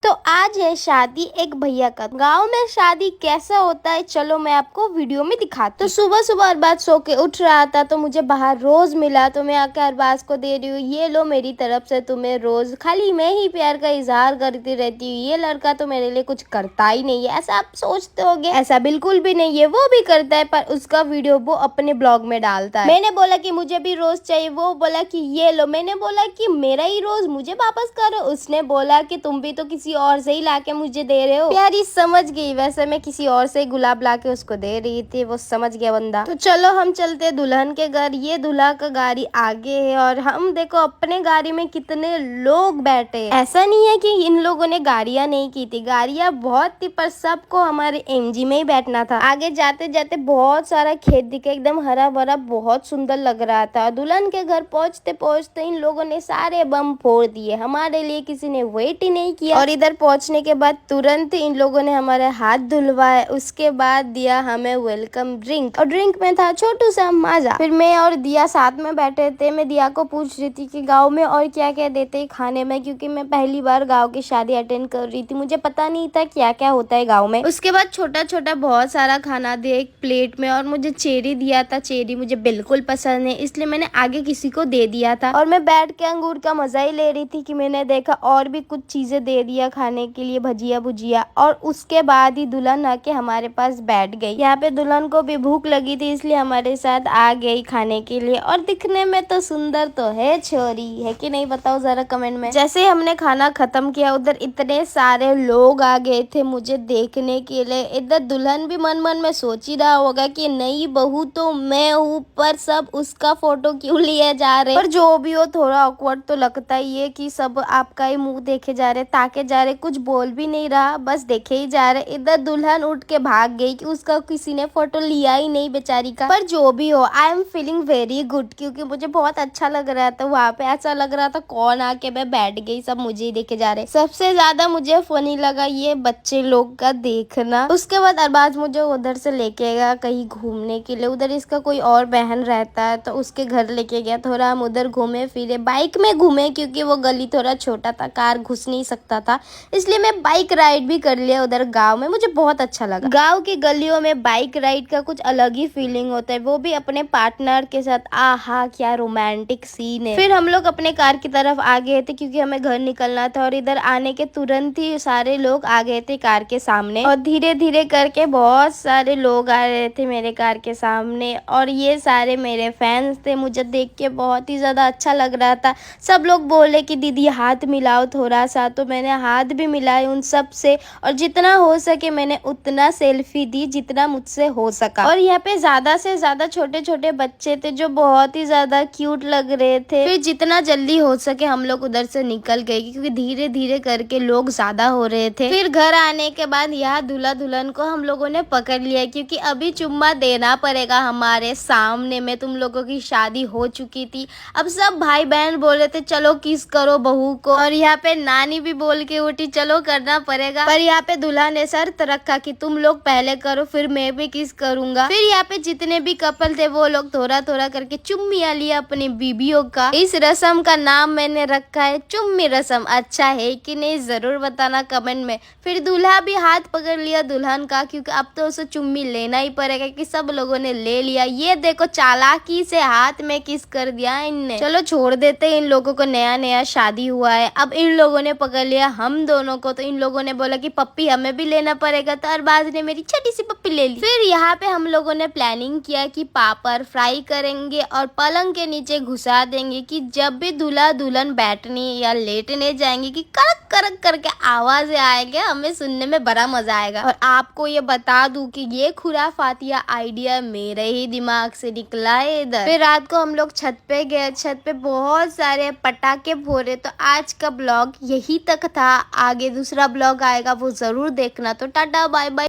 तो आज है शादी एक भैया का। गांव में शादी कैसा होता है चलो मैं आपको वीडियो में दिखाती हूँ। तो सुबह सुबह अरबाज सो के उठ रहा था तो मुझे बाहर रोज मिला, तो मैं आकर अरबाज को दे रही हूँ, ये लो मेरी तरफ से तुम्हें रोज। खाली मैं ही प्यार का इजहार करती रहती हूँ, ये लड़का तो मेरे लिए कुछ करता ही नहीं है। ऐसा आप सोचते होगे, ऐसा बिल्कुल भी नहीं है, वो भी करता है पर उसका वीडियो वो अपने ब्लॉग में डालता है। मैंने बोला कि मुझे भी रोज चाहिए, वो बोला कि ये लो। मैंने बोला कि मेरा ही रोज मुझे वापस करो, उसने बोला कि तुम भी तो किसी और से ही लाके मुझे दे रहे हो। प्यारी समझ गई, वैसे मैं किसी और से गुलाब लाके उसको दे रही थी, वो समझ गया बंदा। तो चलो हम चलते दुल्हन के घर। ये दूल्हा का गाड़ी आगे है और हम देखो अपने गाड़ी में कितने लोग बैठे। ऐसा नहीं है कि इन लोगों ने गाड़ियां नहीं की थी, गाड़ियां बहुत थी पर सबको हमारे एमजी में ही बैठना था। आगे जाते जाते बहुत सारा खेत दिखे, एकदम हरा भरा, बहुत सुंदर लग रहा था। दुल्हन के घर पहुंचते पहुंचते इन लोगों ने सारे बम फोड़ दिए, हमारे लिए किसी ने वेट ही नहीं किया। और इधर पहुंचने के बाद तुरंत इन लोगों ने हमारे हाथ धुलवाए, उसके बाद दिया हमें वेलकम ड्रिंक, और ड्रिंक में था छोटू सा माजा। फिर मैं और दिया साथ में बैठे थे, मैं दिया को पूछ रही थी कि गांव में और क्या क्या देते हैं खाने में, क्योंकि मैं पहली बार गांव की शादी अटेंड कर रही थी, मुझे पता नहीं था क्या क्या होता है गाँव में। उसके बाद छोटा छोटा बहुत सारा खाना दिया एक प्लेट में, और मुझे चेरी दिया था। चेरी मुझे बिल्कुल पसंद है इसलिए मैंने आगे किसी को दे दिया था, और मैं बैठ के अंगूर का मजा ही ले रही थी कि मैंने देखा और भी कुछ चीजें दे दिया खाने के लिए, भजिया भुजिया। और उसके बाद ही दुल्हन आके हमारे पास बैठ गई। यहाँ पे दुल्हन को भी भूख लगी थी इसलिए हमारे साथ आ गई खाने के लिए। और दिखने में तो सुंदर तो है छोरी, है कि नहीं बताओ जरा कमेंट में। जैसे हमने खाना खत्म किया उधर इतने सारे लोग आ गए थे मुझे देखने के लिए। इधर दुल्हन भी मन मन में सोच ही रहा होगा कि नई बहू तो मैं हूँ, पर सब उसका फोटो क्यों लिए जा रहे। पर जो भी हो थोड़ा ऑकवर्ड तो लगता ही है कि सब आपका ही मुंह देखे जा रहे, ताके जा रहे, कुछ बोल भी नहीं रहा, बस देखे ही जा रहे। इधर दुल्हन उठ के भाग गई कि उसका किसी ने फोटो लिया ही नहीं बेचारी का। पर जो भी हो I am feeling very good, क्योंकि मुझे बहुत अच्छा लग रहा था वहाँ पे। ऐसा लग रहा था कौन आके मैं बैठ गई, सब मुझे ही देखे जा रहे। सबसे ज्यादा मुझे फनी लगा ये बच्चे लोग का देखना। उसके बाद अरबाज मुझे उधर से लेके गया कहीं घूमने के लिए, उधर इसका कोई और बहन रहता है तो उसके घर लेके गया। थोड़ा हम उधर घूमे फिरे, बाइक में घूमे क्योंकि वो गली थोड़ा छोटा था, कार घुस नहीं सकता था, इसलिए मैं बाइक राइड भी कर लिया उधर गांव में। मुझे बहुत अच्छा लगा। गांव की गलियों में बाइक राइड का कुछ अलग ही फीलिंग होता है, वो भी अपने पार्टनर के साथ। आहा क्या रोमांटिक सीन है। फिर हम लोग अपने कार की तरफ आ गए थे क्योंकि हमें घर निकलना था, और इधर आने के तुरंत ही सारे लोग आ गए थे कार के सामने, और धीरे धीरे करके बहुत सारे लोग आ रहे थे मेरे कार के सामने, और ये सारे मेरे फैंस थे। मुझे देख के बहुत ही ज्यादा अच्छा लग रहा था। सब लोग बोले कि दीदी हाथ मिलाओ थोड़ा सा, तो मैंने हाथ भी मिलाए उन सब से, और जितना हो सके मैंने उतना सेल्फी दी जितना मुझसे हो सका। और यहाँ पे ज्यादा से ज्यादा छोटे छोटे बच्चे थे जो बहुत ही ज्यादा क्यूट लग रहे थे। फिर जितना जल्दी हो सके हम लोग उधर से निकल गए क्योंकि धीरे धीरे करके लोग ज्यादा हो रहे थे। फिर घर आने के बाद यहाँ दूल्हा दुल्हन को हम लोगों ने पकड़ लिया क्योंकि अभी चुम्मा देना पड़ेगा हमारे सामने में। तुम लोगों की शादी हो चुकी थी, अब सब भाई बहन बोल रहे थे चलो किस करो बहू को, और यहाँ पे नानी भी बोल के उठी चलो करना पड़ेगा। पर यहाँ पे दूल्हा ने शर्त रखा कि तुम लोग पहले करो फिर मैं भी किस करूंगा। फिर यहाँ पे जितने भी कपल थे वो लोग थोड़ा थोड़ा करके चुम्मिया लिया अपनी बीबियों का। इस रस्म का नाम मैंने रखा है चुम्मी रस्म। अच्छा है कि नहीं जरूर बताना कमेंट में। फिर दूल्हा भी हाथ पकड़ लिया दुल्हन का, क्योंकि अब तो उसे चुम्मी लेना ही पड़ेगा कि सब लोगों ने ले लिया। ये देखो चालाकी से हाथ में किस कर दिया इनने। चलो छोड़ देते, इन लोगों को नया नया शादी हुआ है। अब इन लोगों ने पकड़ लिया हम दोनों को, तो इन लोगों ने बोला कि पप्पी हमें भी लेना पड़ेगा, तो अरबाज ने मेरी छोटी सी पप्पी ले ली। फिर यहाँ पे हम लोगों ने प्लानिंग किया कि पापड़ फ्राई करेंगे और पलंग के नीचे घुसा देंगे कि जब भी दूल्हा दुल्हन बैठने या लेटने जाएंगे कि करक करक करके आवाज आएंगे, हमें सुनने में बड़ा मजा आएगा। और आपको ये बता दूं कि ये खुराफातिया आइडिया मेरे ही दिमाग से निकला है इधर। फिर रात को हम लोग छत पे गए, छत पे बहुत सारे पटाखे फोड़े। तो आज का ब्लॉग यही तक था, आगे दूसरा ब्लॉग आएगा वो जरूर देखना। तो टाटा बाय बाय।